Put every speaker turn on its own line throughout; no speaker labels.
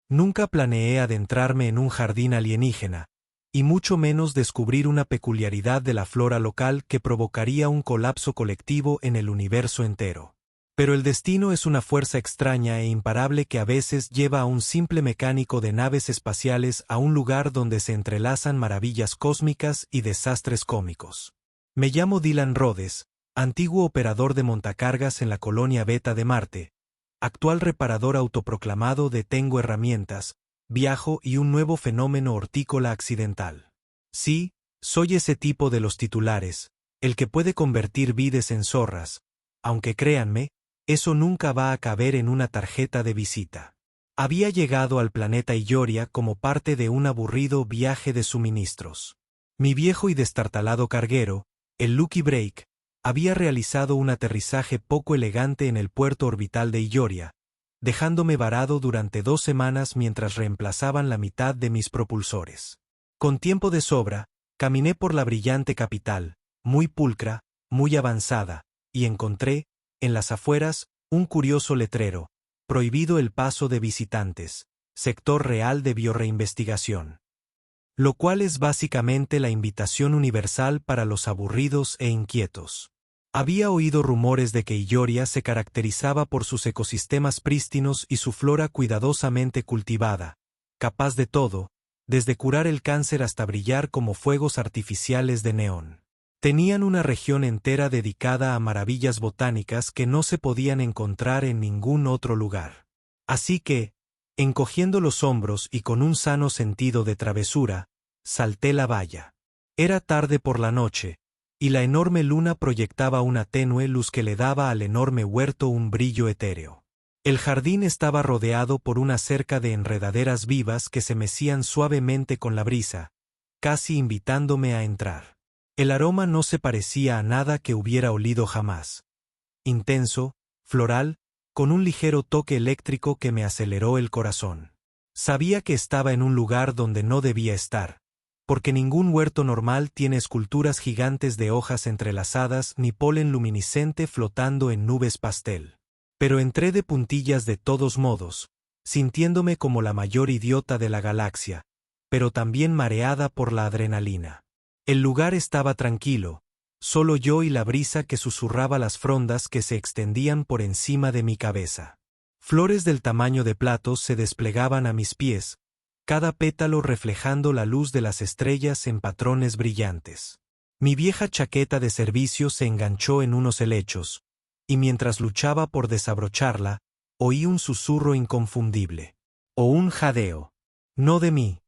Nunca planeé adentrarme en un jardín alienígena, y mucho menos descubrir una peculiaridad de la flora local que provocaría un colapso colectivo en el universo entero. Pero el destino es una fuerza extraña e imparable que a veces lleva a un simple mecánico de naves espaciales a un lugar donde se entrelazan maravillas cósmicas y desastres cómicos. Me llamo Dylan Rhodes, antiguo operador de montacargas en la colonia Beta de Marte, actual reparador autoproclamado de Tengo herramientas, viajo y un nuevo fenómeno hortícola accidental. Sí, soy ese tipo de los titulares, el que puede convertir vides en zorras, aunque créanme, eso nunca va a caber en una tarjeta de visita. Había llegado al planeta Ioria como parte de un aburrido viaje de suministros. Mi viejo y destartalado carguero, el Lucky Break, había realizado un aterrizaje poco elegante en el puerto orbital de Ioria, dejándome varado durante 2 semanas mientras reemplazaban la mitad de mis propulsores. Con tiempo de sobra, caminé por la brillante capital, muy pulcra, muy avanzada, y encontré, en las afueras, un curioso letrero: prohibido el paso de visitantes, sector real de bioreinvestigación. Lo cual es básicamente la invitación universal para los aburridos e inquietos. Había oído rumores de que Ioria se caracterizaba por sus ecosistemas prístinos y su flora cuidadosamente cultivada, capaz de todo, desde curar el cáncer hasta brillar como fuegos artificiales de neón. Tenían una región entera dedicada a maravillas botánicas que no se podían encontrar en ningún otro lugar. Así que, encogiendo los hombros y con un sano sentido de travesura, salté la valla. Era tarde por la noche, y la enorme luna proyectaba una tenue luz que le daba al enorme huerto un brillo etéreo. El jardín estaba rodeado por una cerca de enredaderas vivas que se mecían suavemente con la brisa, casi invitándome a entrar. El aroma no se parecía a nada que hubiera olido jamás. Intenso, floral, con un ligero toque eléctrico que me aceleró el corazón. Sabía que estaba en un lugar donde no debía estar, porque ningún huerto normal tiene esculturas gigantes de hojas entrelazadas ni polen luminiscente flotando en nubes pastel. Pero entré de puntillas de todos modos, sintiéndome como la mayor idiota de la galaxia, pero también mareada por la adrenalina. El lugar estaba tranquilo, solo yo y la brisa que susurraba las frondas que se extendían por encima de mi cabeza. Flores del tamaño de platos se desplegaban a mis pies, cada pétalo reflejando la luz de las estrellas en patrones brillantes. Mi vieja chaqueta de servicio se enganchó en unos helechos, y mientras luchaba por desabrocharla, oí un susurro inconfundible. O un jadeo. No de mí.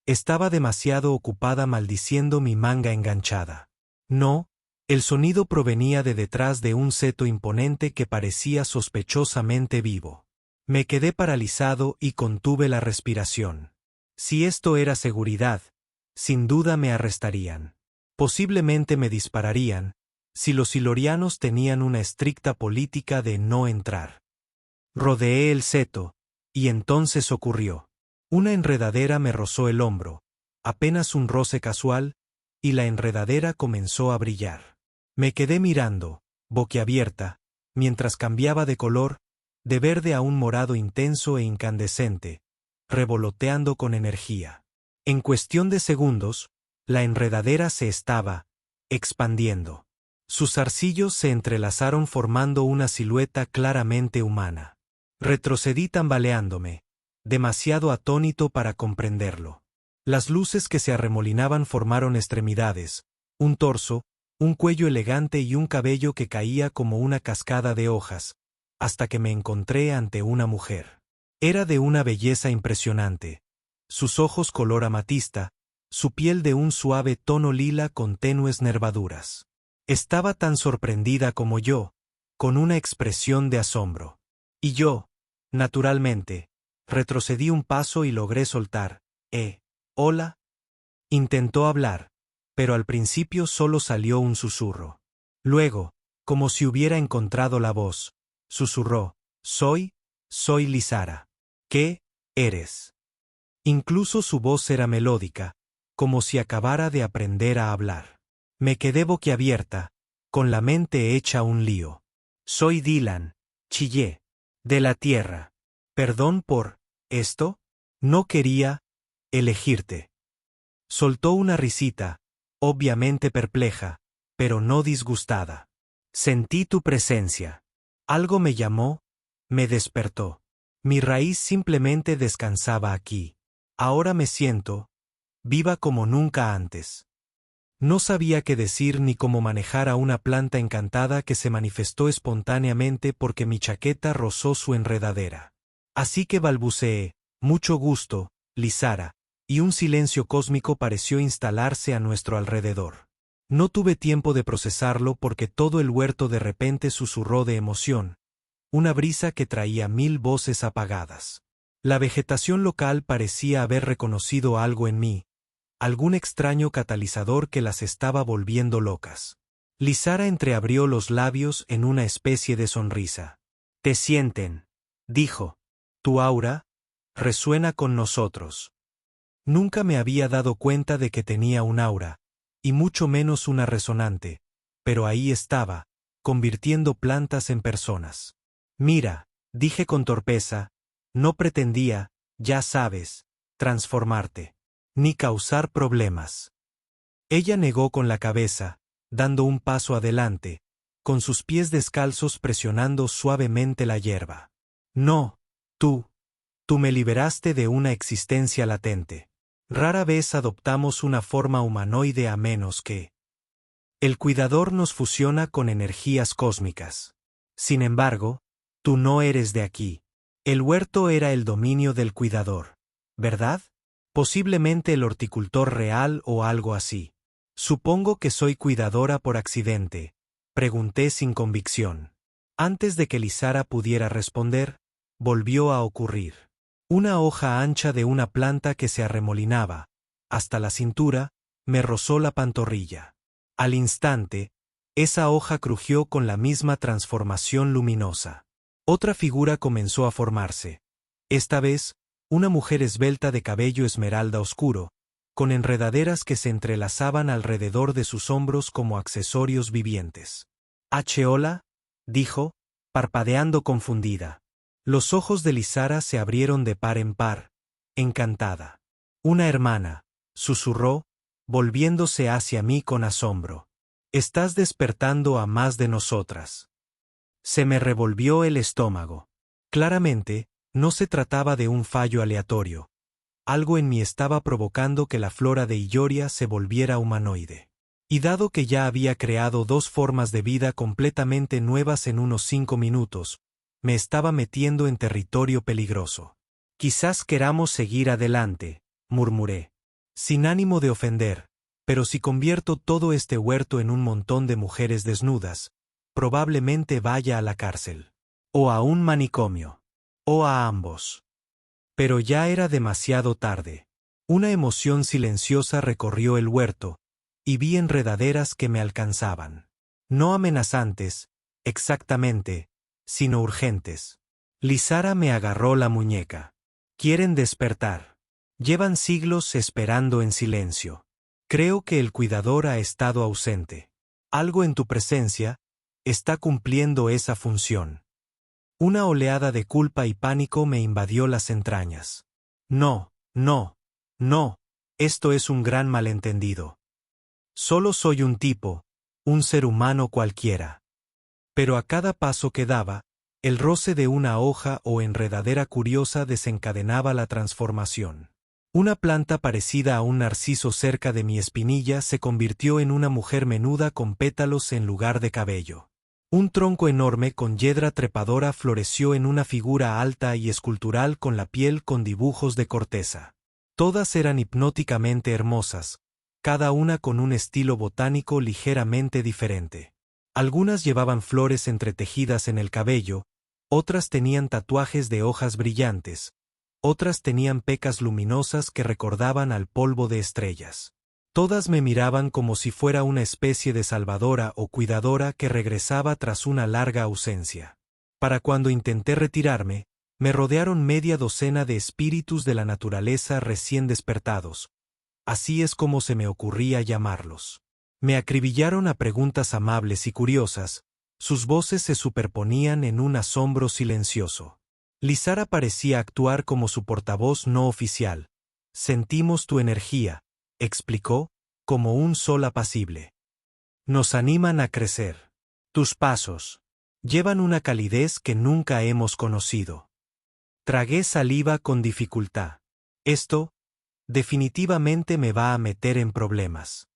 Estaba demasiado ocupada maldiciendo mi manga enganchada. No, el sonido provenía de detrás de un seto imponente que parecía sospechosamente vivo. Me quedé paralizado y contuve la respiración. Si esto era seguridad, sin duda me arrestarían. Posiblemente me dispararían, si los silurianos tenían una estricta política de no entrar. Rodeé el seto, y entonces ocurrió. Una enredadera me rozó el hombro, apenas un roce casual, y la enredadera comenzó a brillar. Me quedé mirando, boquiabierta, mientras cambiaba de color, de verde a un morado intenso e incandescente, revoloteando con energía. En cuestión de segundos, la enredadera se estaba expandiendo. Sus zarcillos se entrelazaron formando una silueta claramente humana. Retrocedí tambaleándome, demasiado atónito para comprenderlo. Las luces que se arremolinaban formaron extremidades, un torso, un cuello elegante y un cabello que caía como una cascada de hojas, hasta que me encontré ante una mujer. Era de una belleza impresionante. Sus ojos color amatista, su piel de un suave tono lila con tenues nervaduras. Estaba tan sorprendida como yo, con una expresión de asombro. Y yo, naturalmente, retrocedí un paso y logré soltar. Hola. Intentó hablar, pero al principio solo salió un susurro. Luego, como si hubiera encontrado la voz, susurró: soy Lizara. ¿Qué eres? Incluso su voz era melódica, como si acabara de aprender a hablar. Me quedé boquiabierta, con la mente hecha un lío. Soy Dylan, chillé, de la Tierra. ¿Perdón por esto? No quería elegirte. Soltó una risita, obviamente perpleja, pero no disgustada. Sentí tu presencia. Algo me llamó, me despertó. Mi raíz simplemente descansaba aquí. Ahora me siento viva como nunca antes. No sabía qué decir ni cómo manejar a una planta encantada que se manifestó espontáneamente porque mi chaqueta rozó su enredadera. Así que balbuceé, mucho gusto, Lizara, y un silencio cósmico pareció instalarse a nuestro alrededor. No tuve tiempo de procesarlo porque todo el huerto de repente susurró de emoción, una brisa que traía 1000 voces apagadas. La vegetación local parecía haber reconocido algo en mí, algún extraño catalizador que las estaba volviendo locas. Lizara entreabrió los labios en una especie de sonrisa. «Te sienten», dijo. «Tu aura resuena con nosotros». Nunca me había dado cuenta de que tenía un aura, y mucho menos una resonante, pero ahí estaba, convirtiendo plantas en personas. «Mira», dije con torpeza, no pretendía, ya sabes, transformarte, ni causar problemas. Ella negó con la cabeza, dando un paso adelante, con sus pies descalzos presionando suavemente la hierba. «No, tú me liberaste de una existencia latente. Rara vez adoptamos una forma humanoide a menos que el cuidador nos fusiona con energías cósmicas. Sin embargo, tú no eres de aquí. El huerto era el dominio del cuidador, ¿verdad? Posiblemente el horticultor real o algo así. Supongo que soy cuidadora por accidente», pregunté sin convicción. Antes de que Lizara pudiera responder, volvió a ocurrir. Una hoja ancha de una planta que se arremolinaba, hasta la cintura, me rozó la pantorrilla. Al instante, esa hoja crujió con la misma transformación luminosa. Otra figura comenzó a formarse. Esta vez, una mujer esbelta de cabello esmeralda oscuro, con enredaderas que se entrelazaban alrededor de sus hombros como accesorios vivientes. «Hola», dijo, parpadeando confundida. Los ojos de Lizara se abrieron de par en par, encantada. «Una hermana», susurró, volviéndose hacia mí con asombro. «Estás despertando a más de nosotras». Se me revolvió el estómago. Claramente, no se trataba de un fallo aleatorio. Algo en mí estaba provocando que la flora de Illoria se volviera humanoide. Y dado que ya había creado 2 formas de vida completamente nuevas en unos 5 minutos, me estaba metiendo en territorio peligroso. «Quizás queramos seguir adelante», murmuré. Sin ánimo de ofender, pero si convierto todo este huerto en un montón de mujeres desnudas, probablemente vaya a la cárcel. O a un manicomio. O a ambos. Pero ya era demasiado tarde. Una emoción silenciosa recorrió el huerto, y vi enredaderas que me alcanzaban. No amenazantes, exactamente, sino urgentes. Lizara me agarró la muñeca. «Quieren despertar. Llevan siglos esperando en silencio. Creo que el cuidador ha estado ausente. Algo en tu presencia está cumpliendo esa función». Una oleada de culpa y pánico me invadió las entrañas. «No, no, no, esto es un gran malentendido. Solo soy un tipo, un ser humano cualquiera». Pero a cada paso que daba, el roce de una hoja o enredadera curiosa desencadenaba la transformación. Una planta parecida a un narciso cerca de mi espinilla se convirtió en una mujer menuda con pétalos en lugar de cabello. Un tronco enorme con yedra trepadora floreció en una figura alta y escultural con la piel con dibujos de corteza. Todas eran hipnóticamente hermosas, cada una con un estilo botánico ligeramente diferente. Algunas llevaban flores entretejidas en el cabello, otras tenían tatuajes de hojas brillantes, otras tenían pecas luminosas que recordaban al polvo de estrellas. Todas me miraban como si fuera una especie de salvadora o cuidadora que regresaba tras una larga ausencia. Para cuando intenté retirarme, me rodearon media docena de espíritus de la naturaleza recién despertados. Así es como se me ocurría llamarlos. Me acribillaron a preguntas amables y curiosas, sus voces se superponían en un asombro silencioso. Lizara parecía actuar como su portavoz no oficial. Sentimos tu energía, explicó, como un sol apacible. Nos animan a crecer. Tus pasos llevan una calidez que nunca hemos conocido. Tragué saliva con dificultad. Esto, definitivamente me va a meter en problemas.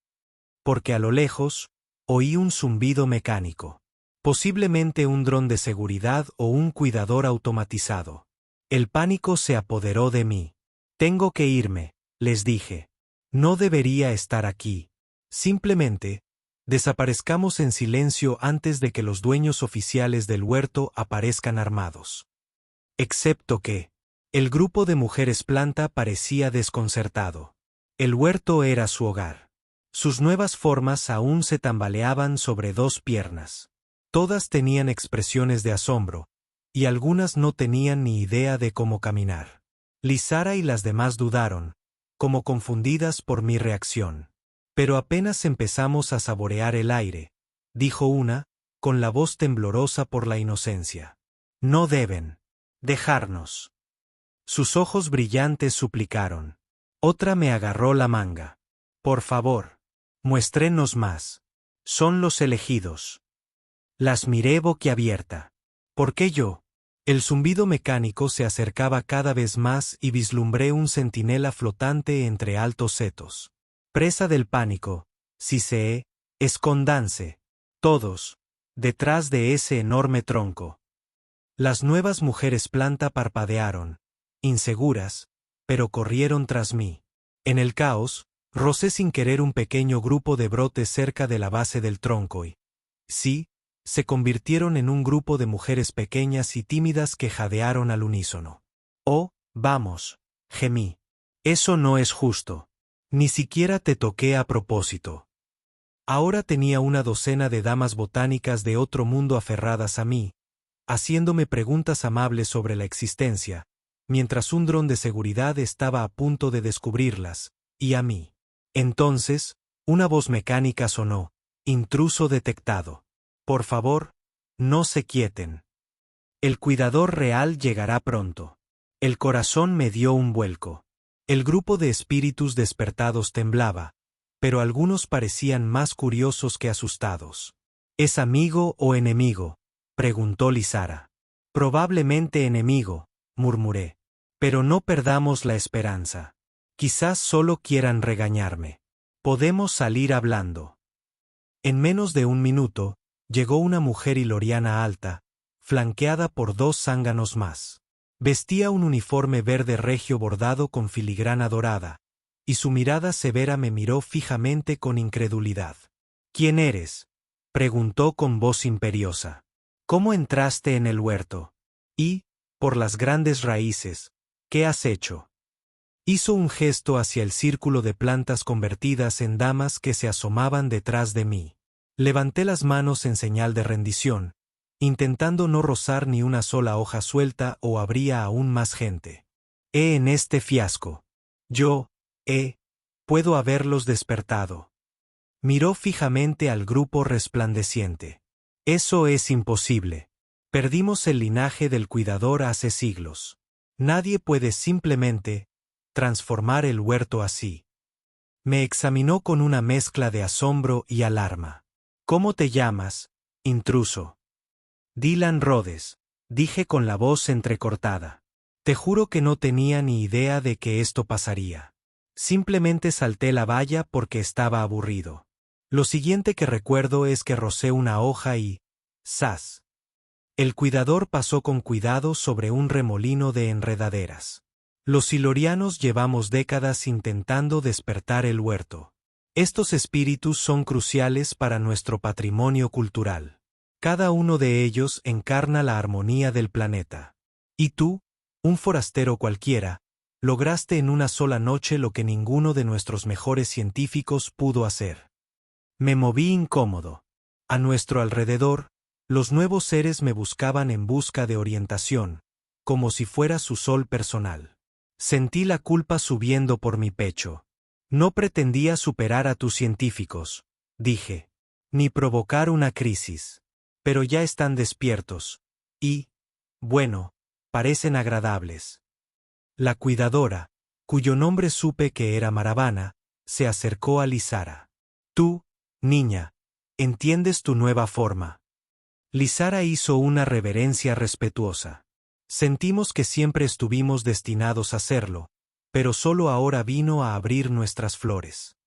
Porque a lo lejos, oí un zumbido mecánico. Posiblemente un dron de seguridad o un cuidador automatizado. El pánico se apoderó de mí. Tengo que irme, les dije. No debería estar aquí. Simplemente, desaparezcamos en silencio antes de que los dueños oficiales del huerto aparezcan armados. Excepto que, el grupo de mujeres planta parecía desconcertado. El huerto era su hogar. Sus nuevas formas aún se tambaleaban sobre dos piernas. Todas tenían expresiones de asombro, y algunas no tenían ni idea de cómo caminar. Lizara y las demás dudaron, como confundidas por mi reacción. Pero apenas empezamos a saborear el aire, dijo una, con la voz temblorosa por la inocencia. No deben dejarnos. Sus ojos brillantes suplicaron. Otra me agarró la manga. Por favor, muéstrenos más. Son los elegidos. Las miré boquiabierta. ¿Por qué yo? El zumbido mecánico se acercaba cada vez más y vislumbré un centinela flotante entre altos setos. Presa del pánico, siseé, escóndanse. Todos, detrás de ese enorme tronco. Las nuevas mujeres planta parpadearon, inseguras, pero corrieron tras mí. En el caos, rocé sin querer un pequeño grupo de brotes cerca de la base del tronco y, sí, se convirtieron en un grupo de mujeres pequeñas y tímidas que jadearon al unísono. Oh, vamos, gemí. Eso no es justo. Ni siquiera te toqué a propósito. Ahora tenía una docena de damas botánicas de otro mundo aferradas a mí, haciéndome preguntas amables sobre la existencia, mientras un dron de seguridad estaba a punto de descubrirlas, y a mí. Entonces, una voz mecánica sonó, intruso detectado. Por favor, no se quieten. El cuidador real llegará pronto. El corazón me dio un vuelco. El grupo de espíritus despertados temblaba, pero algunos parecían más curiosos que asustados. ¿Es amigo o enemigo?, preguntó Lizara. Probablemente enemigo, murmuré. Pero no perdamos la esperanza. Quizás solo quieran regañarme. Podemos salir hablando. En menos de un minuto, llegó una mujer iloriana alta, flanqueada por dos zánganos más. Vestía un uniforme verde regio bordado con filigrana dorada, y su mirada severa me miró fijamente con incredulidad. ¿Quién eres?, preguntó con voz imperiosa. ¿Cómo entraste en el huerto? Y, por las grandes raíces, ¿qué has hecho? Hizo un gesto hacia el círculo de plantas convertidas en damas que se asomaban detrás de mí. Levanté las manos en señal de rendición, intentando no rozar ni una sola hoja suelta o habría aún más gente. En este fiasco. Yo, puedo haberlos despertado. Miró fijamente al grupo resplandeciente. Eso es imposible. Perdimos el linaje del cuidador hace siglos. Nadie puede simplemente transformar el huerto así. Me examinó con una mezcla de asombro y alarma. ¿Cómo te llamas, intruso? Dylan Rhodes, dije con la voz entrecortada. Te juro que no tenía ni idea de que esto pasaría. Simplemente salté la valla porque estaba aburrido. Lo siguiente que recuerdo es que rocé una hoja y ¡zas! El cuidador pasó con cuidado sobre un remolino de enredaderas. Los silurianos llevamos décadas intentando despertar el huerto. Estos espíritus son cruciales para nuestro patrimonio cultural. Cada uno de ellos encarna la armonía del planeta. Y tú, un forastero cualquiera, lograste en una sola noche lo que ninguno de nuestros mejores científicos pudo hacer. Me moví incómodo. A nuestro alrededor, los nuevos seres me buscaban en busca de orientación, como si fuera su sol personal. Sentí la culpa subiendo por mi pecho. No pretendía superar a tus científicos, dije, ni provocar una crisis. Pero ya están despiertos. Y, bueno, parecen agradables. La cuidadora, cuyo nombre supe que era Maravana, se acercó a Lizara. Tú, niña, ¿entiendes tu nueva forma? Lizara hizo una reverencia respetuosa. Sentimos que siempre estuvimos destinados a hacerlo, pero solo ahora vino a abrir nuestras flores.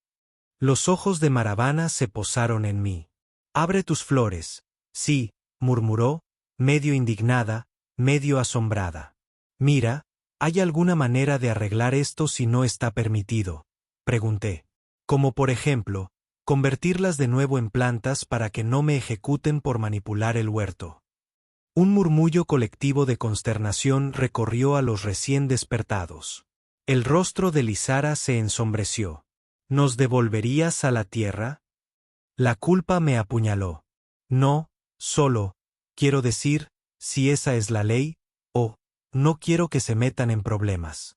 Los ojos de Maravana se posaron en mí. Abre tus flores. Sí, murmuró, medio indignada, medio asombrada. Mira, ¿hay alguna manera de arreglar esto si no está permitido? Pregunté. Como por ejemplo, convertirlas de nuevo en plantas para que no me ejecuten por manipular el huerto. Un murmullo colectivo de consternación recorrió a los recién despertados. El rostro de Lizara se ensombreció. ¿Nos devolverías a la tierra? La culpa me apuñaló. No, solo, quiero decir, si esa es la ley, no quiero que se metan en problemas.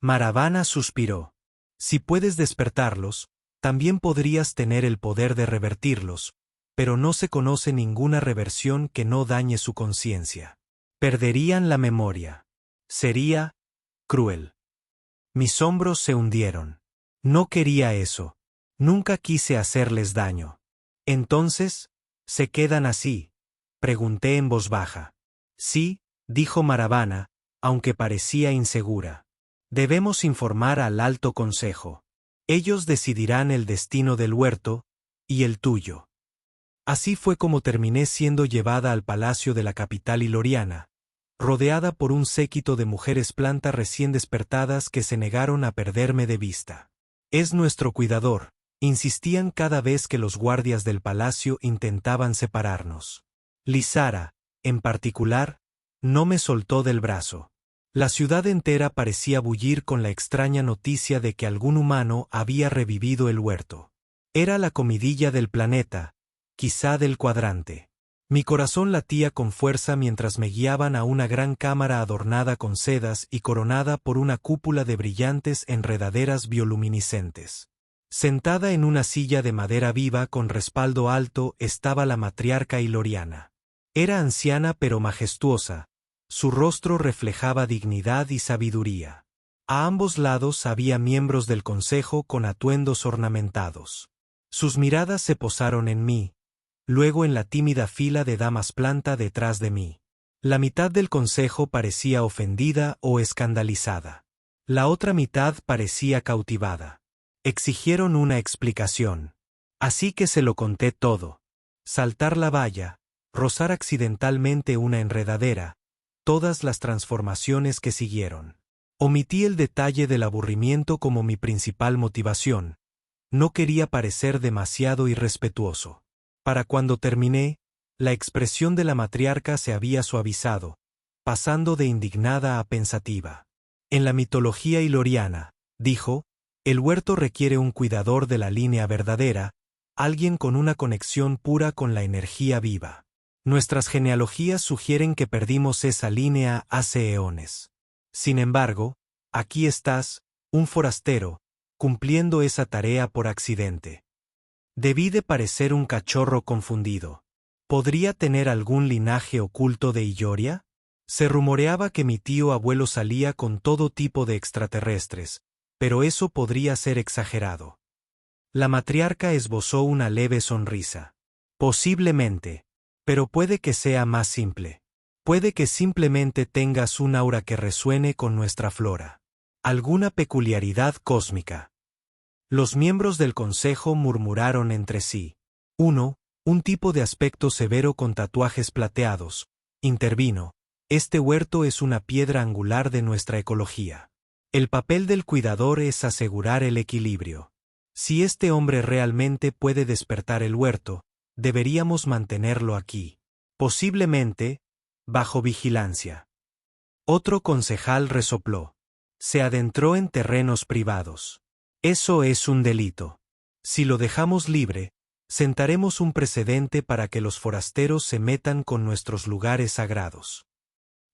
Maravana suspiró. Si puedes despertarlos, también podrías tener el poder de revertirlos, pero no se conoce ninguna reversión que no dañe su conciencia. Perderían la memoria. Sería cruel. Mis hombros se hundieron. No quería eso. Nunca quise hacerles daño. Entonces, ¿se quedan así? Pregunté en voz baja. Sí, dijo Maravana, aunque parecía insegura. Debemos informar al Alto Consejo. Ellos decidirán el destino del huerto, y el tuyo. Así fue como terminé siendo llevada al palacio de la capital iloriana, rodeada por un séquito de mujeres plantas recién despertadas que se negaron a perderme de vista. Es nuestro cuidador, insistían cada vez que los guardias del palacio intentaban separarnos. Lizara, en particular, no me soltó del brazo. La ciudad entera parecía bullir con la extraña noticia de que algún humano había revivido el huerto. Era la comidilla del planeta, quizá del cuadrante. Mi corazón latía con fuerza mientras me guiaban a una gran cámara adornada con sedas y coronada por una cúpula de brillantes enredaderas bioluminiscentes. Sentada en una silla de madera viva con respaldo alto estaba la matriarca iloriana. Era anciana pero majestuosa. Su rostro reflejaba dignidad y sabiduría. A ambos lados había miembros del consejo con atuendos ornamentados. Sus miradas se posaron en mí, luego en la tímida fila de damas planta detrás de mí. La mitad del consejo parecía ofendida o escandalizada. La otra mitad parecía cautivada. Exigieron una explicación. Así que se lo conté todo. Saltar la valla, rozar accidentalmente una enredadera, todas las transformaciones que siguieron. Omití el detalle del aburrimiento como mi principal motivación. No quería parecer demasiado irrespetuoso. Para cuando terminé, la expresión de la matriarca se había suavizado, pasando de indignada a pensativa. En la mitología iloriana, dijo, el huerto requiere un cuidador de la línea verdadera, alguien con una conexión pura con la energía viva. Nuestras genealogías sugieren que perdimos esa línea hace eones. Sin embargo, aquí estás, un forastero, cumpliendo esa tarea por accidente. Debí de parecer un cachorro confundido. ¿Podría tener algún linaje oculto de Illoria? Se rumoreaba que mi tío abuelo salía con todo tipo de extraterrestres, pero eso podría ser exagerado. La matriarca esbozó una leve sonrisa. Posiblemente. Pero puede que sea más simple. Puede que simplemente tengas un aura que resuene con nuestra flora. Alguna peculiaridad cósmica. Los miembros del consejo murmuraron entre sí. Uno, un tipo de aspecto severo con tatuajes plateados, intervino. Este huerto es una piedra angular de nuestra ecología. El papel del cuidador es asegurar el equilibrio. Si este hombre realmente puede despertar el huerto, deberíamos mantenerlo aquí. Posiblemente, bajo vigilancia. Otro concejal resopló. Se adentró en terrenos privados. Eso es un delito. Si lo dejamos libre, sentaremos un precedente para que los forasteros se metan con nuestros lugares sagrados.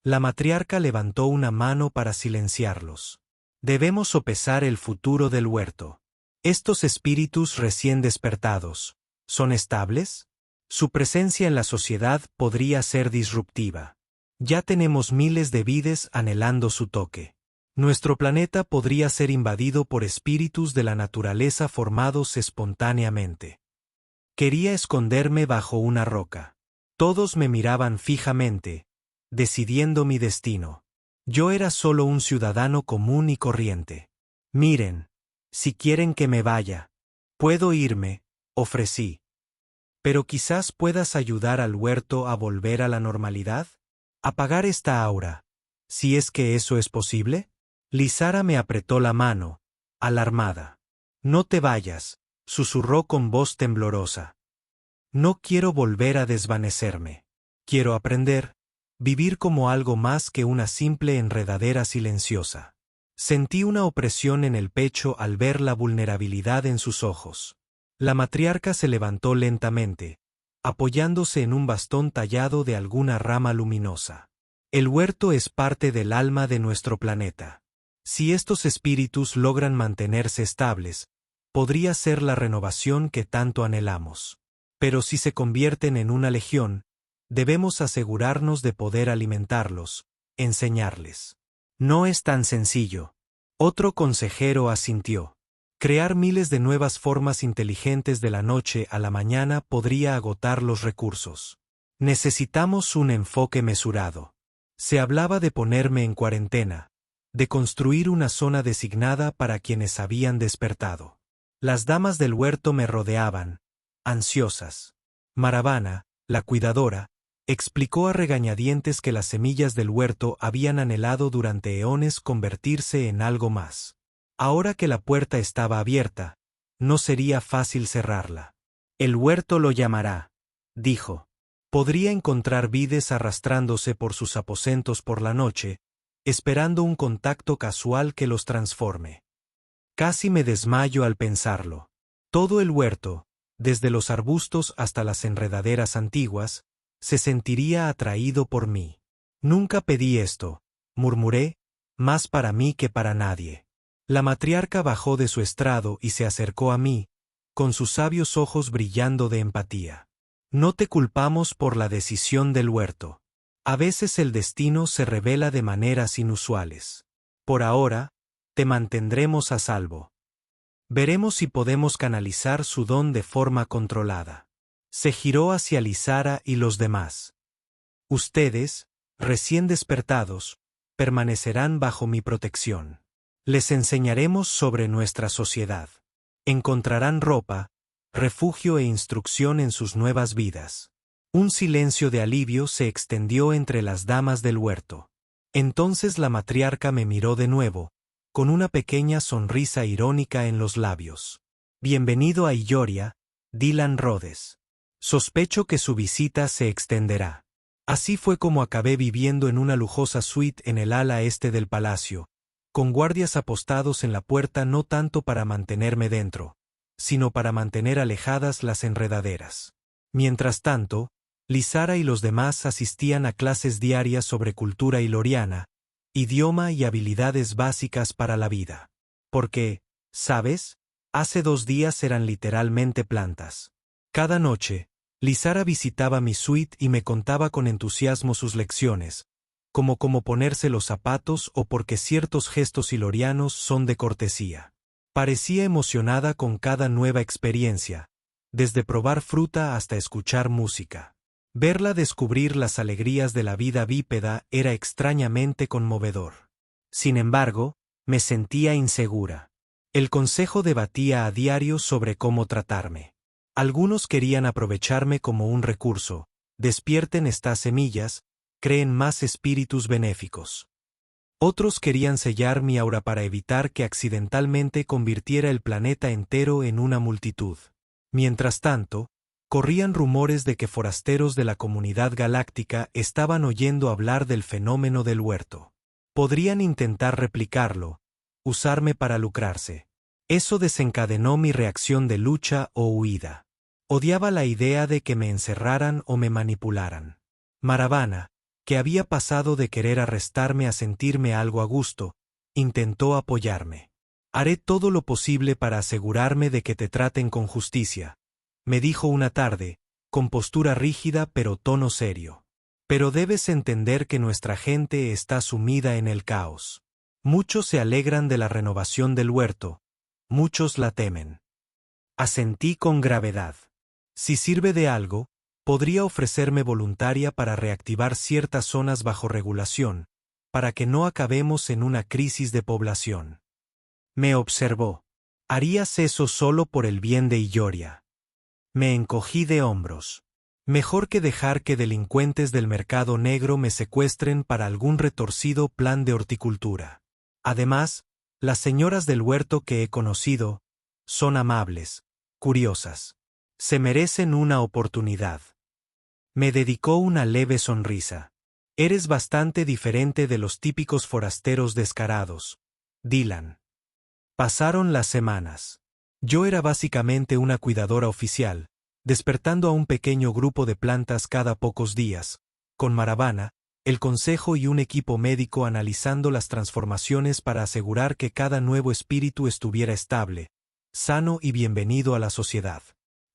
La matriarca levantó una mano para silenciarlos. Debemos sopesar el futuro del huerto. Estos espíritus recién despertados, ¿son estables? Su presencia en la sociedad podría ser disruptiva. Ya tenemos miles de vides anhelando su toque. Nuestro planeta podría ser invadido por espíritus de la naturaleza formados espontáneamente. Quería esconderme bajo una roca. Todos me miraban fijamente, decidiendo mi destino. Yo era solo un ciudadano común y corriente. Miren, si quieren que me vaya, puedo irme, ofrecí. Pero quizás puedas ayudar al huerto a volver a la normalidad. Apagar esta aura, si es que eso es posible. Lizara me apretó la mano, alarmada. No te vayas, susurró con voz temblorosa. No quiero volver a desvanecerme. Quiero aprender, vivir como algo más que una simple enredadera silenciosa. Sentí una opresión en el pecho al ver la vulnerabilidad en sus ojos. La matriarca se levantó lentamente, apoyándose en un bastón tallado de alguna rama luminosa. El huerto es parte del alma de nuestro planeta. Si estos espíritus logran mantenerse estables, podría ser la renovación que tanto anhelamos. Pero si se convierten en una legión, debemos asegurarnos de poder alimentarlos, enseñarles. No es tan sencillo. Otro consejero asintió. Crear miles de nuevas formas inteligentes de la noche a la mañana podría agotar los recursos. Necesitamos un enfoque mesurado. Se hablaba de ponerme en cuarentena, de construir una zona designada para quienes habían despertado. Las damas del huerto me rodeaban, ansiosas. Maravana, la cuidadora, explicó a regañadientes que las semillas del huerto habían anhelado durante eones convertirse en algo más. Ahora que la puerta estaba abierta, no sería fácil cerrarla. El huerto lo llamará, dijo. Podría encontrar vides arrastrándose por sus aposentos por la noche, esperando un contacto casual que los transforme. Casi me desmayo al pensarlo. Todo el huerto, desde los arbustos hasta las enredaderas antiguas, se sentiría atraído por mí. Nunca pedí esto, murmuré, más para mí que para nadie. La matriarca bajó de su estrado y se acercó a mí, con sus sabios ojos brillando de empatía. No te culpamos por la decisión del huerto. A veces el destino se revela de maneras inusuales. Por ahora, te mantendremos a salvo. Veremos si podemos canalizar su don de forma controlada. Se giró hacia Lizara y los demás. Ustedes, recién despertados, permanecerán bajo mi protección. Les enseñaremos sobre nuestra sociedad. Encontrarán ropa, refugio e instrucción en sus nuevas vidas. Un silencio de alivio se extendió entre las damas del huerto. Entonces la matriarca me miró de nuevo, con una pequeña sonrisa irónica en los labios. Bienvenido a Illoria, Dylan Rhodes. Sospecho que su visita se extenderá. Así fue como acabé viviendo en una lujosa suite en el ala este del palacio, con guardias apostados en la puerta no tanto para mantenerme dentro, sino para mantener alejadas las enredaderas. Mientras tanto, Lizara y los demás asistían a clases diarias sobre cultura iloriana, idioma y habilidades básicas para la vida. Porque, ¿sabes? Hace 2 días eran literalmente plantas. Cada noche, Lizara visitaba mi suite y me contaba con entusiasmo sus lecciones, como cómo ponerse los zapatos o porque ciertos gestos ilorianos son de cortesía. Parecía emocionada con cada nueva experiencia, desde probar fruta hasta escuchar música. Verla descubrir las alegrías de la vida bípeda era extrañamente conmovedor. Sin embargo, me sentía insegura. El consejo debatía a diario sobre cómo tratarme. Algunos querían aprovecharme como un recurso. Despierten estas semillas, creen más espíritus benéficos. Otros querían sellar mi aura para evitar que accidentalmente convirtiera el planeta entero en una multitud. Mientras tanto, corrían rumores de que forasteros de la comunidad galáctica estaban oyendo hablar del fenómeno del huerto. Podrían intentar replicarlo, usarme para lucrarse. Eso desencadenó mi reacción de lucha o huida. Odiaba la idea de que me encerraran o me manipularan. Maravana, que había pasado de querer arrestarme a sentirme algo a gusto, intentó apoyarme. Haré todo lo posible para asegurarme de que te traten con justicia, me dijo una tarde, con postura rígida pero tono serio. Pero debes entender que nuestra gente está sumida en el caos. Muchos se alegran de la renovación del huerto, muchos la temen. Asentí con gravedad. Si sirve de algo, podría ofrecerme voluntaria para reactivar ciertas zonas bajo regulación, para que no acabemos en una crisis de población. Me observó. ¿Harías eso solo por el bien de Illoria? Me encogí de hombros. Mejor que dejar que delincuentes del mercado negro me secuestren para algún retorcido plan de horticultura. Además, las señoras del huerto que he conocido son amables, curiosas. Se merecen una oportunidad. Me dedicó una leve sonrisa. Eres bastante diferente de los típicos forasteros descarados, Dylan. Pasaron las semanas. Yo era básicamente una cuidadora oficial, despertando a un pequeño grupo de plantas cada pocos días, con Maravana, el consejo y un equipo médico analizando las transformaciones para asegurar que cada nuevo espíritu estuviera estable, sano y bienvenido a la sociedad.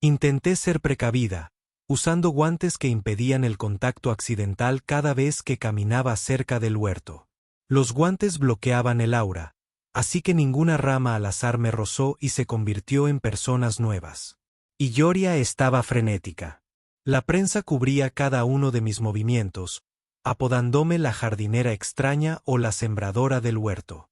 Intenté ser precavida, usando guantes que impedían el contacto accidental cada vez que caminaba cerca del huerto. Los guantes bloqueaban el aura, así que ninguna rama al azar me rozó y se convirtió en personas nuevas. Illoria estaba frenética. La prensa cubría cada uno de mis movimientos, apodándome la jardinera extraña o la sembradora del huerto.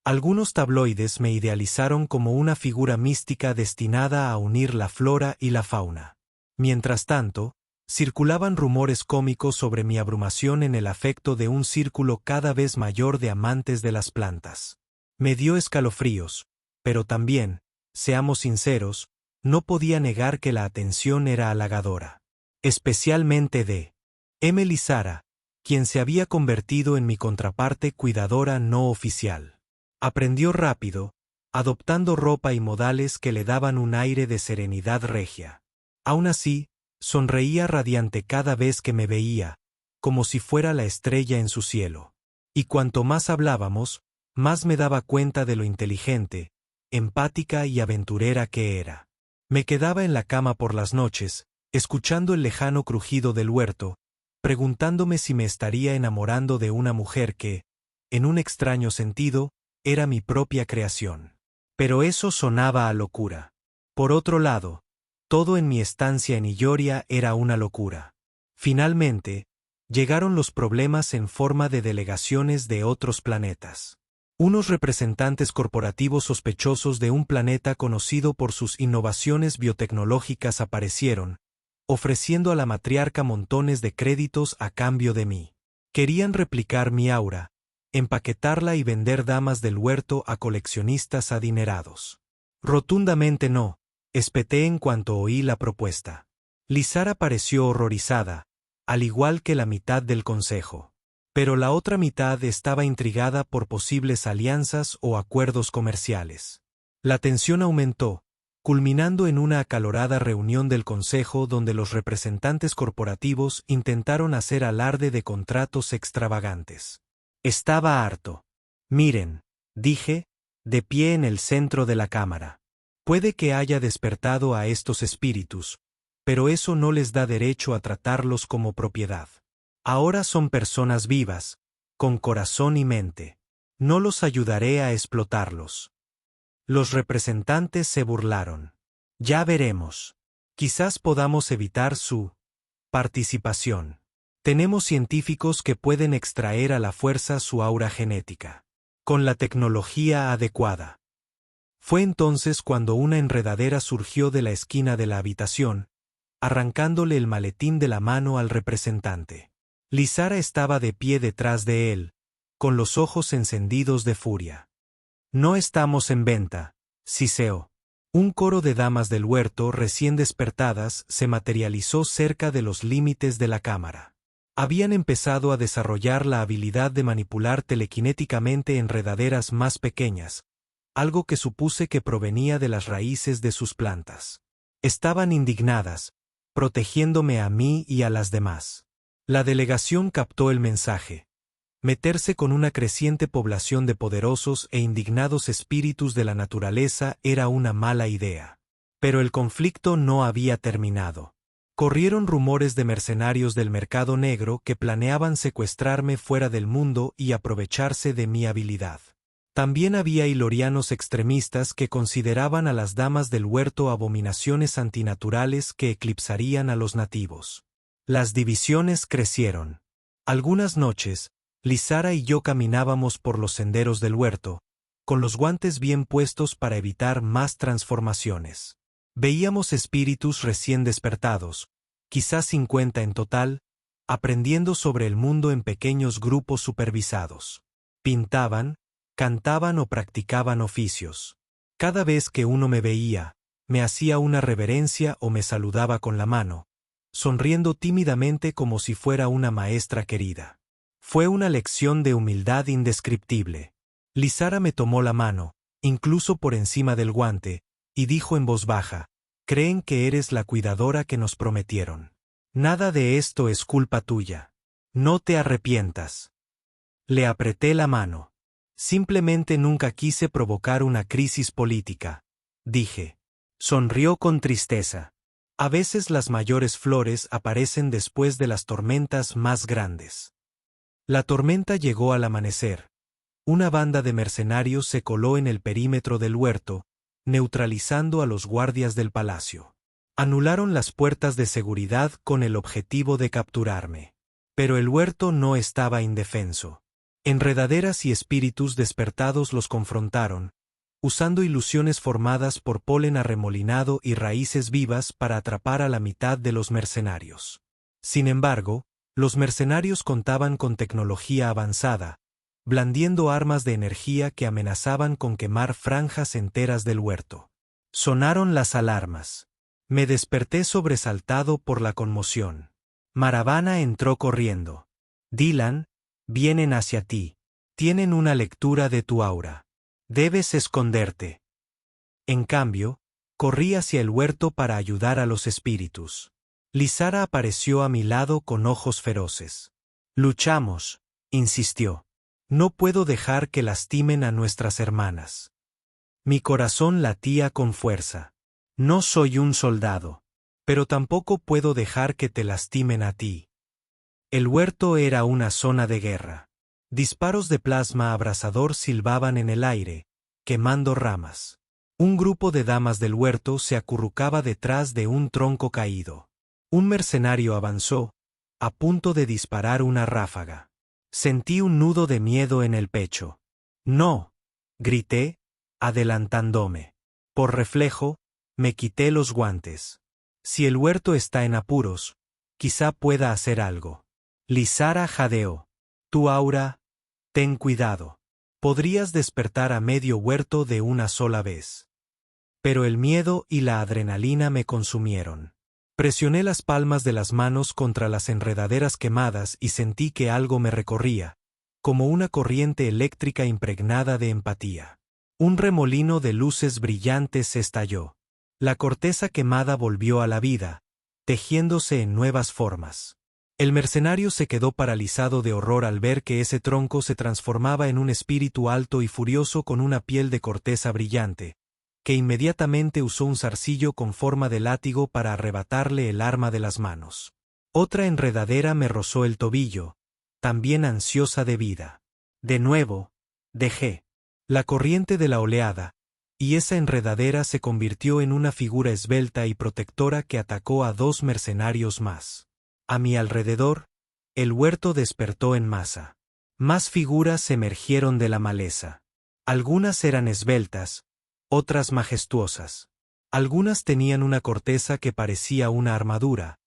Algunos tabloides me idealizaron como una figura mística destinada a unir la flora y la fauna. Mientras tanto, circulaban rumores cómicos sobre mi abrumación en el afecto de un círculo cada vez mayor de amantes de las plantas. Me dio escalofríos, pero también, seamos sinceros, no podía negar que la atención era halagadora. Especialmente de Emily Sara, quien se había convertido en mi contraparte cuidadora no oficial. Aprendió rápido, adoptando ropa y modales que le daban un aire de serenidad regia. Aún así, sonreía radiante cada vez que me veía, como si fuera la estrella en su cielo. Y cuanto más hablábamos, más me daba cuenta de lo inteligente, empática y aventurera que era. Me quedaba en la cama por las noches, escuchando el lejano crujido del huerto, preguntándome si me estaría enamorando de una mujer que, en un extraño sentido, era mi propia creación. Pero eso sonaba a locura. Por otro lado, todo en mi estancia en Illoria era una locura. Finalmente, llegaron los problemas en forma de delegaciones de otros planetas. Unos representantes corporativos sospechosos de un planeta conocido por sus innovaciones biotecnológicas aparecieron, ofreciendo a la matriarca montones de créditos a cambio de mí. Querían replicar mi aura, empaquetarla y vender damas del huerto a coleccionistas adinerados. Rotundamente no, espeté en cuanto oí la propuesta. Lizara pareció horrorizada, al igual que la mitad del consejo. Pero la otra mitad estaba intrigada por posibles alianzas o acuerdos comerciales. La tensión aumentó, culminando en una acalorada reunión del consejo donde los representantes corporativos intentaron hacer alarde de contratos extravagantes. Estaba harto. Miren, dije, de pie en el centro de la cámara. Puede que haya despertado a estos espíritus, pero eso no les da derecho a tratarlos como propiedad. Ahora son personas vivas, con corazón y mente. No los ayudaré a explotarlos. Los representantes se burlaron. Ya veremos. Quizás podamos evitar su participación. Tenemos científicos que pueden extraer a la fuerza su aura genética, con la tecnología adecuada. Fue entonces cuando una enredadera surgió de la esquina de la habitación, arrancándole el maletín de la mano al representante. Lizara estaba de pie detrás de él, con los ojos encendidos de furia. No estamos en venta, siseó. Un coro de damas del huerto recién despertadas se materializó cerca de los límites de la cámara. Habían empezado a desarrollar la habilidad de manipular telequinéticamente enredaderas más pequeñas, algo que supuse que provenía de las raíces de sus plantas. Estaban indignadas, protegiéndome a mí y a las demás. La delegación captó el mensaje. Meterse con una creciente población de poderosos e indignados espíritus de la naturaleza era una mala idea. Pero el conflicto no había terminado. Corrieron rumores de mercenarios del mercado negro que planeaban secuestrarme fuera del mundo y aprovecharse de mi habilidad. También había ilorianos extremistas que consideraban a las damas del huerto abominaciones antinaturales que eclipsarían a los nativos. Las divisiones crecieron. Algunas noches, Lizara y yo caminábamos por los senderos del huerto, con los guantes bien puestos para evitar más transformaciones. Veíamos espíritus recién despertados, quizás 50 en total, aprendiendo sobre el mundo en pequeños grupos supervisados. Pintaban, cantaban o practicaban oficios. Cada vez que uno me veía, me hacía una reverencia o me saludaba con la mano, sonriendo tímidamente como si fuera una maestra querida. Fue una lección de humildad indescriptible. Lizara me tomó la mano, incluso por encima del guante, y dijo en voz baja: «Creen que eres la cuidadora que nos prometieron. Nada de esto es culpa tuya. No te arrepientas». Le apreté la mano. «Simplemente nunca quise provocar una crisis política», dije. Sonrió con tristeza. «A veces las mayores flores aparecen después de las tormentas más grandes». La tormenta llegó al amanecer. Una banda de mercenarios se coló en el perímetro del huerto, neutralizando a los guardias del palacio. Anularon las puertas de seguridad con el objetivo de capturarme. Pero el huerto no estaba indefenso. Enredaderas y espíritus despertados los confrontaron, usando ilusiones formadas por polen arremolinado y raíces vivas para atrapar a la mitad de los mercenarios. Sin embargo, los mercenarios contaban con tecnología avanzada, blandiendo armas de energía que amenazaban con quemar franjas enteras del huerto. Sonaron las alarmas. Me desperté sobresaltado por la conmoción. Maravana entró corriendo. «Dylan, vienen hacia ti. Tienen una lectura de tu aura. Debes esconderte». En cambio, corrí hacia el huerto para ayudar a los espíritus. Lizara apareció a mi lado con ojos feroces. «Luchamos», insistió. «No puedo dejar que lastimen a nuestras hermanas». Mi corazón latía con fuerza. «No soy un soldado. Pero tampoco puedo dejar que te lastimen a ti». El huerto era una zona de guerra. Disparos de plasma abrasador silbaban en el aire, quemando ramas. Un grupo de damas del huerto se acurrucaba detrás de un tronco caído. Un mercenario avanzó, a punto de disparar una ráfaga. Sentí un nudo de miedo en el pecho. «No», grité, adelantándome. Por reflejo, me quité los guantes. Si el huerto está en apuros, quizá pueda hacer algo. Lizara jadeó. «Tu aura, ten cuidado. Podrías despertar a medio huerto de una sola vez». Pero el miedo y la adrenalina me consumieron. Presioné las palmas de las manos contra las enredaderas quemadas y sentí que algo me recorría, como una corriente eléctrica impregnada de empatía. Un remolino de luces brillantes estalló. La corteza quemada volvió a la vida, tejiéndose en nuevas formas. El mercenario se quedó paralizado de horror al ver que ese tronco se transformaba en un espíritu alto y furioso con una piel de corteza brillante, que inmediatamente usó un zarcillo con forma de látigo para arrebatarle el arma de las manos. Otra enredadera me rozó el tobillo, también ansiosa de vida. De nuevo, dejé la corriente de la oleada, y esa enredadera se convirtió en una figura esbelta y protectora que atacó a 2 mercenarios más. A mi alrededor, el huerto despertó en masa. Más figuras emergieron de la maleza. Algunas eran esbeltas, otras majestuosas. Algunas tenían una corteza que parecía una armadura,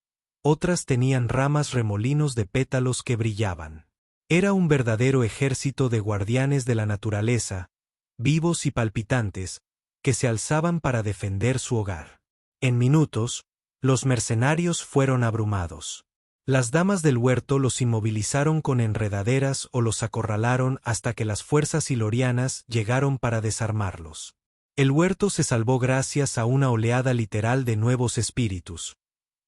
otras tenían ramas remolinos de pétalos que brillaban. Era un verdadero ejército de guardianes de la naturaleza, vivos y palpitantes, que se alzaban para defender su hogar. En minutos, los mercenarios fueron abrumados. Las damas del huerto los inmovilizaron con enredaderas o los acorralaron hasta que las fuerzas ilorianas llegaron para desarmarlos. El huerto se salvó gracias a una oleada literal de nuevos espíritus.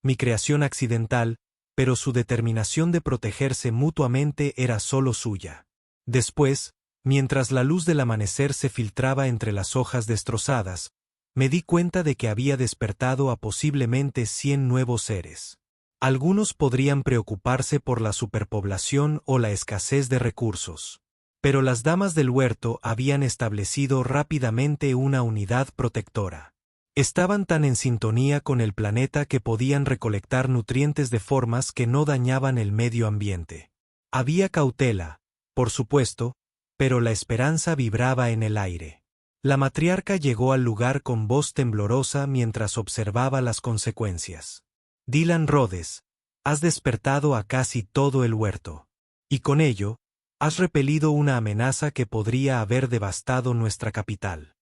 Mi creación accidental, pero su determinación de protegerse mutuamente era solo suya. Después, mientras la luz del amanecer se filtraba entre las hojas destrozadas, me di cuenta de que había despertado a posiblemente 100 nuevos seres. Algunos podrían preocuparse por la superpoblación o la escasez de recursos. Pero las damas del huerto habían establecido rápidamente una unidad protectora. Estaban tan en sintonía con el planeta que podían recolectar nutrientes de formas que no dañaban el medio ambiente. Había cautela, por supuesto, pero la esperanza vibraba en el aire. La matriarca llegó al lugar con voz temblorosa mientras observaba las consecuencias. Dylan Rhodes, has despertado a casi todo el huerto. Y con ello, has repelido una amenaza que podría haber devastado nuestra capital.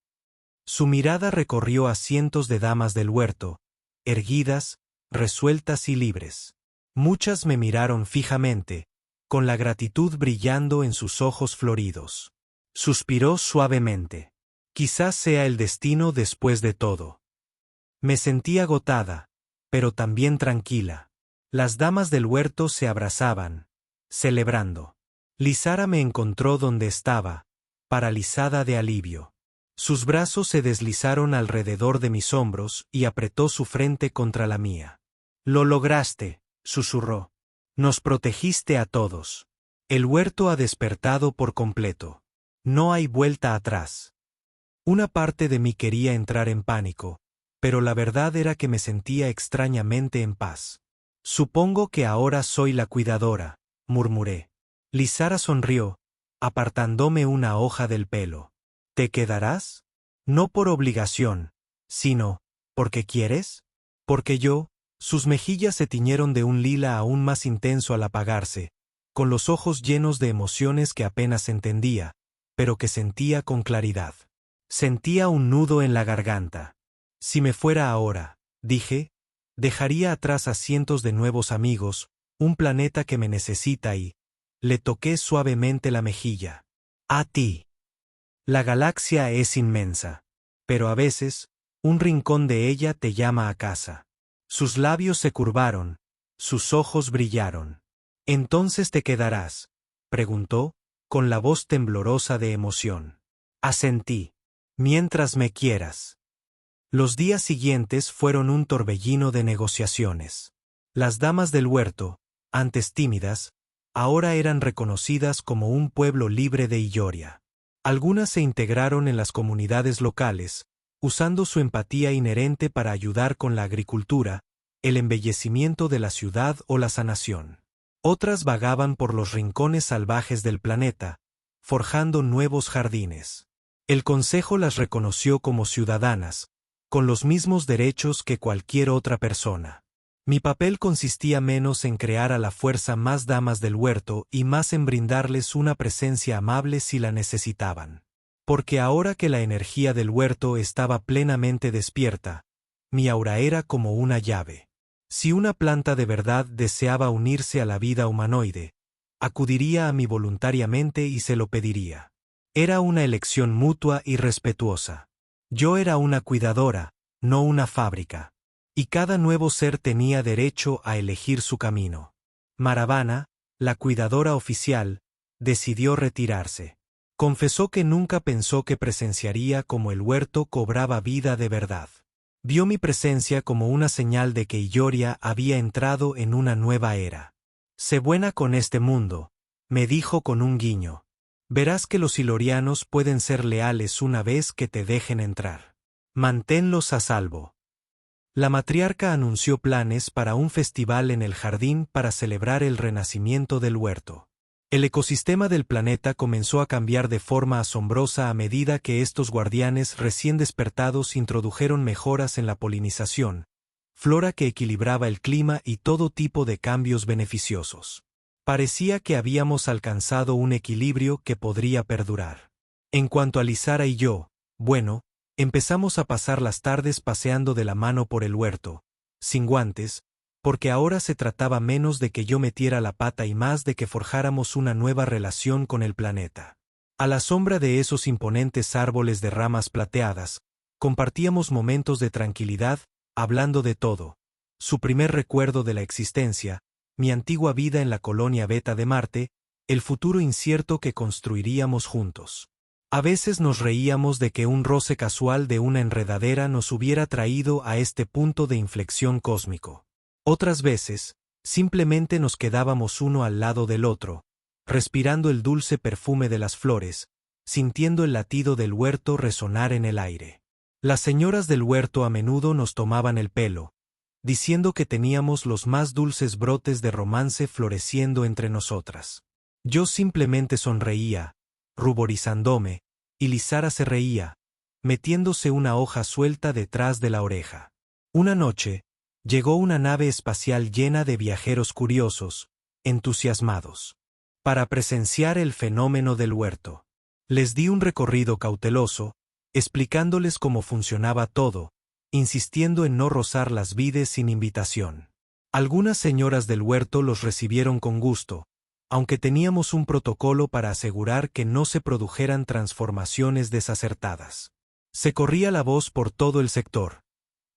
Su mirada recorrió a cientos de damas del huerto, erguidas, resueltas y libres. Muchas me miraron fijamente, con la gratitud brillando en sus ojos floridos. Suspiró suavemente. Quizás sea el destino después de todo. Me sentí agotada, pero también tranquila. Las damas del huerto se abrazaban, celebrando. Lizara me encontró donde estaba, paralizada de alivio. Sus brazos se deslizaron alrededor de mis hombros y apretó su frente contra la mía. Lo lograste, susurró. Nos protegiste a todos. El huerto ha despertado por completo. No hay vuelta atrás. Una parte de mí quería entrar en pánico, pero la verdad era que me sentía extrañamente en paz. Supongo que ahora soy la cuidadora, murmuré. Lizara sonrió, apartándome una hoja del pelo. ¿Te quedarás? No por obligación, sino, ¿porque quieres? Porque yo. Sus mejillas se tiñeron de un lila aún más intenso al apagarse, con los ojos llenos de emociones que apenas entendía, pero que sentía con claridad. Sentía un nudo en la garganta. Si me fuera ahora, dije, dejaría atrás a cientos de nuevos amigos, un planeta que me necesita y... Le toqué suavemente la mejilla. A ti. La galaxia es inmensa, pero a veces, un rincón de ella te llama a casa. Sus labios se curvaron, sus ojos brillaron. ¿Entonces te quedarás?, preguntó, con la voz temblorosa de emoción. Asentí. Mientras me quieras. Los días siguientes fueron un torbellino de negociaciones. Las damas del huerto, antes tímidas, ahora eran reconocidas como un pueblo libre de Illoria. Algunas se integraron en las comunidades locales, usando su empatía inherente para ayudar con la agricultura, el embellecimiento de la ciudad o la sanación. Otras vagaban por los rincones salvajes del planeta, forjando nuevos jardines. El Consejo las reconoció como ciudadanas, con los mismos derechos que cualquier otra persona. Mi papel consistía menos en crear a la fuerza más damas del huerto y más en brindarles una presencia amable si la necesitaban. Porque ahora que la energía del huerto estaba plenamente despierta, mi aura era como una llave. Si una planta de verdad deseaba unirse a la vida humanoide, acudiría a mí voluntariamente y se lo pediría. Era una elección mutua y respetuosa. Yo era una cuidadora, no una fábrica. Y cada nuevo ser tenía derecho a elegir su camino. Maravana, la cuidadora oficial, decidió retirarse. Confesó que nunca pensó que presenciaría cómo el huerto cobraba vida de verdad. Vio mi presencia como una señal de que Illoria había entrado en una nueva era. Sé buena con este mundo, me dijo con un guiño. Verás que los ilorianos pueden ser leales una vez que te dejen entrar. Manténlos a salvo. La matriarca anunció planes para un festival en el jardín para celebrar el renacimiento del huerto. El ecosistema del planeta comenzó a cambiar de forma asombrosa a medida que estos guardianes recién despertados introdujeron mejoras en la polinización, flora que equilibraba el clima y todo tipo de cambios beneficiosos. Parecía que habíamos alcanzado un equilibrio que podría perdurar. En cuanto a Lizara y yo, bueno, empezamos a pasar las tardes paseando de la mano por el huerto, sin guantes, porque ahora se trataba menos de que yo metiera la pata y más de que forjáramos una nueva relación con el planeta. A la sombra de esos imponentes árboles de ramas plateadas, compartíamos momentos de tranquilidad, hablando de todo. Su primer recuerdo de la existencia, mi antigua vida en la colonia Beta de Marte, el futuro incierto que construiríamos juntos. A veces nos reíamos de que un roce casual de una enredadera nos hubiera traído a este punto de inflexión cósmico. Otras veces, Simplemente nos quedábamos uno al lado del otro, respirando el dulce perfume de las flores, sintiendo el latido del huerto resonar en el aire. Las señoras del huerto a menudo nos tomaban el pelo, diciendo que teníamos los más dulces brotes de romance floreciendo entre nosotras. Yo simplemente sonreía, ruborizándome, y Lizara se reía, metiéndose una hoja suelta detrás de la oreja. Una noche, llegó una nave espacial llena de viajeros curiosos, entusiasmados, para presenciar el fenómeno del huerto. Les di un recorrido cauteloso, explicándoles cómo funcionaba todo, insistiendo en no rozar las vides sin invitación. Algunas señoras del huerto los recibieron con gusto, aunque teníamos un protocolo para asegurar que no se produjeran transformaciones desacertadas. Se corría la voz por todo el sector.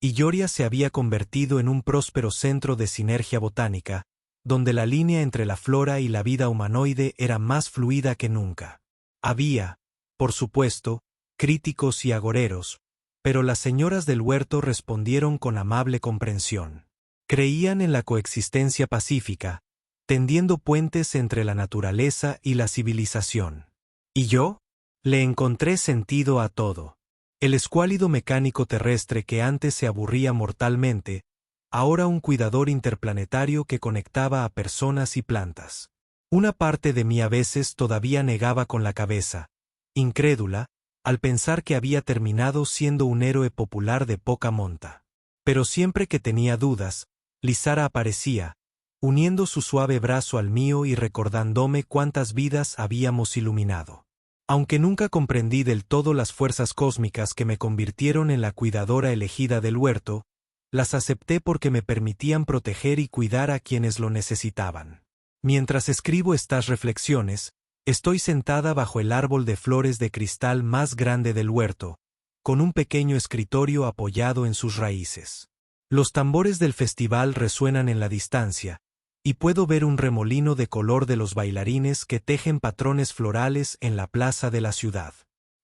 Illoria se había convertido en un próspero centro de sinergia botánica, donde la línea entre la flora y la vida humanoide era más fluida que nunca. Había, por supuesto, críticos y agoreros, pero las señoras del huerto respondieron con amable comprensión. Creían en la coexistencia pacífica, tendiendo puentes entre la naturaleza y la civilización. ¿Y yo? Le encontré sentido a todo. El escuálido mecánico terrestre que antes se aburría mortalmente, ahora un cuidador interplanetario que conectaba a personas y plantas. Una parte de mí a veces todavía negaba con la cabeza, incrédula, al pensar que había terminado siendo un héroe popular de poca monta. Pero siempre que tenía dudas, Lizara aparecía, uniendo su suave brazo al mío y recordándome cuántas vidas habíamos iluminado. Aunque nunca comprendí del todo las fuerzas cósmicas que me convirtieron en la cuidadora elegida del huerto, las acepté porque me permitían proteger y cuidar a quienes lo necesitaban. Mientras escribo estas reflexiones, estoy sentada bajo el árbol de flores de cristal más grande del huerto, con un pequeño escritorio apoyado en sus raíces. Los tambores del festival resuenan en la distancia, y puedo ver un remolino de color de los bailarines que tejen patrones florales en la plaza de la ciudad.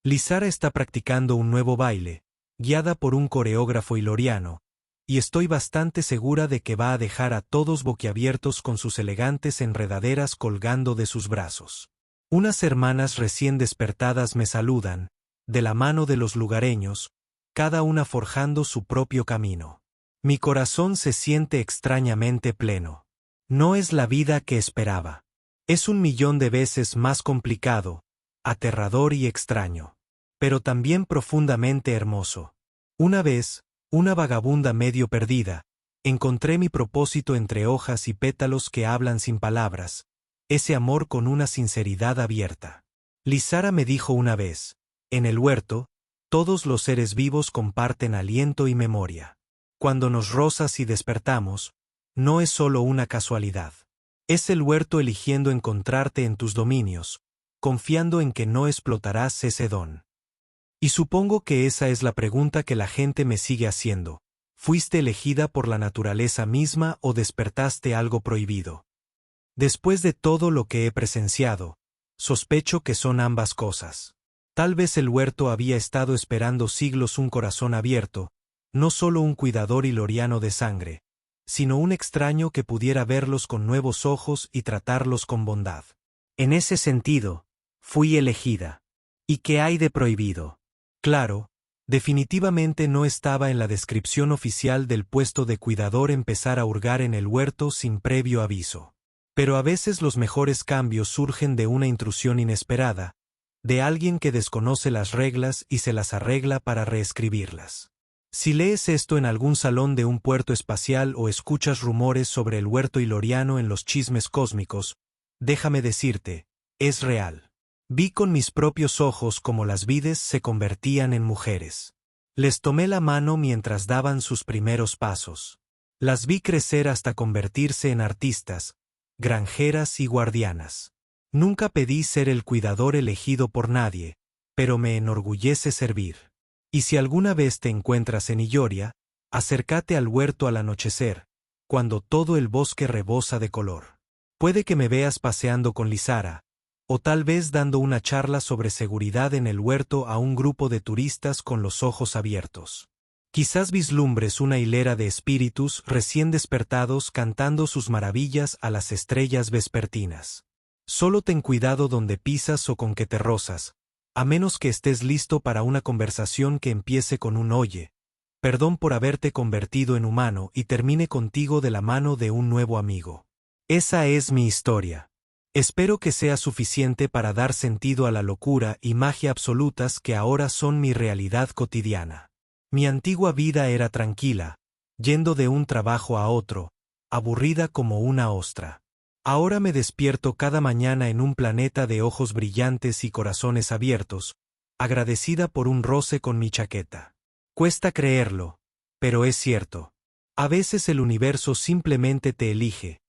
Lizara está practicando un nuevo baile, guiada por un coreógrafo iloriano, y estoy bastante segura de que va a dejar a todos boquiabiertos con sus elegantes enredaderas colgando de sus brazos. Unas hermanas recién despertadas me saludan, de la mano de los lugareños, cada una forjando su propio camino. Mi corazón se siente extrañamente pleno. No es la vida que esperaba. Es 1.000.000 de veces más complicado, aterrador y extraño. Pero también profundamente hermoso. Una vez, una vagabunda medio perdida, encontré mi propósito entre hojas y pétalos que hablan sin palabras, ese amor con una sinceridad abierta. Lizara me dijo una vez, en el huerto, todos los seres vivos comparten aliento y memoria. Cuando nos rozas y despertamos, no es solo una casualidad. Es el huerto eligiendo encontrarte en tus dominios, confiando en que no explotarás ese don. Y supongo que esa es la pregunta que la gente me sigue haciendo. ¿Fuiste elegida por la naturaleza misma o despertaste algo prohibido? Después de todo lo que he presenciado, sospecho que son ambas cosas. Tal vez el huerto había estado esperando siglos un corazón abierto, no solo un cuidador iloriano de sangre, sino un extraño que pudiera verlos con nuevos ojos y tratarlos con bondad. En ese sentido, fui elegida. ¿Y qué hay de prohibido? Claro, definitivamente no estaba en la descripción oficial del puesto de cuidador empezar a hurgar en el huerto sin previo aviso. Pero a veces los mejores cambios surgen de una intrusión inesperada, de alguien que desconoce las reglas y se las arregla para reescribirlas. Si lees esto en algún salón de un puerto espacial o escuchas rumores sobre el huerto iloriano en los chismes cósmicos, déjame decirte, es real. Vi con mis propios ojos cómo las vides se convertían en mujeres. Les tomé la mano mientras daban sus primeros pasos. Las vi crecer hasta convertirse en artistas, granjeras y guardianas. Nunca pedí ser el cuidador elegido por nadie, pero me enorgullece servir. Y si alguna vez te encuentras en Illoria, acércate al huerto al anochecer, cuando todo el bosque rebosa de color. Puede que me veas paseando con Lizara, o tal vez dando una charla sobre seguridad en el huerto a un grupo de turistas con los ojos abiertos. Quizás vislumbres una hilera de espíritus recién despertados cantando sus maravillas a las estrellas vespertinas. Solo ten cuidado donde pisas o con que te rozas, a menos que estés listo para una conversación que empiece con un oye, perdón por haberte convertido en humano y termine contigo de la mano de un nuevo amigo. Esa es mi historia. Espero que sea suficiente para dar sentido a la locura y magia absolutas que ahora son mi realidad cotidiana. Mi antigua vida era tranquila, yendo de un trabajo a otro, aburrida como una ostra. Ahora me despierto cada mañana en un planeta de ojos brillantes y corazones abiertos, agradecida por un roce con mi chaqueta. Cuesta creerlo, pero es cierto. A veces el universo simplemente te elige,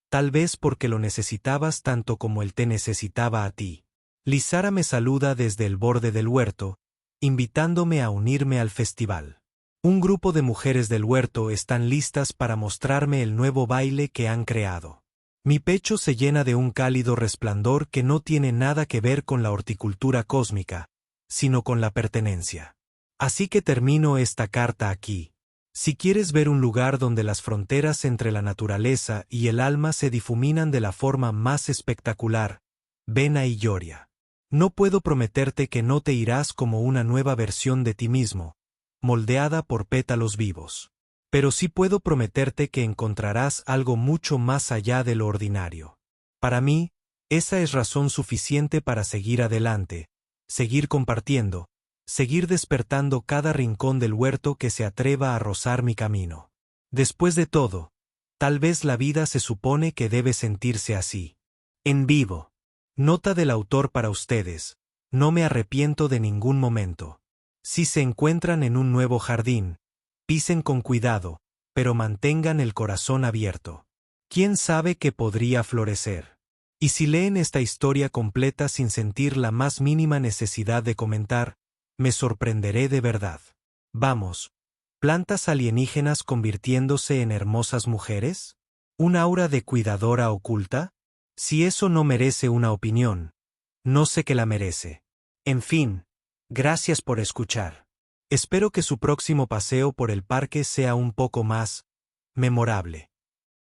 tal vez porque lo necesitabas tanto como él te necesitaba a ti. Lizara me saluda desde el borde del huerto, invitándome a unirme al festival. Un grupo de mujeres del huerto están listas para mostrarme el nuevo baile que han creado. Mi pecho se llena de un cálido resplandor que no tiene nada que ver con la horticultura cósmica, sino con la pertenencia. Así que termino esta carta aquí. Si quieres ver un lugar donde las fronteras entre la naturaleza y el alma se difuminan de la forma más espectacular, ven a Illoria. No puedo prometerte que no te irás como una nueva versión de ti mismo, moldeada por pétalos vivos. Pero sí puedo prometerte que encontrarás algo mucho más allá de lo ordinario. Para mí, esa es razón suficiente para seguir adelante, seguir compartiendo, seguir despertando cada rincón del huerto que se atreva a rozar mi camino. Después de todo, tal vez la vida se supone que debe sentirse así. En vivo. Nota del autor para ustedes. No me arrepiento de ningún momento. Si se encuentran en un nuevo jardín, pisen con cuidado, pero mantengan el corazón abierto. ¿Quién sabe qué podría florecer? Y si leen esta historia completa sin sentir la más mínima necesidad de comentar, me sorprenderé de verdad. Vamos, ¿plantas alienígenas convirtiéndose en hermosas mujeres? ¿Un aura de cuidadora oculta? Si eso no merece una opinión, no sé qué la merece. En fin, gracias por escuchar. Espero que su próximo paseo por el parque sea un poco más memorable.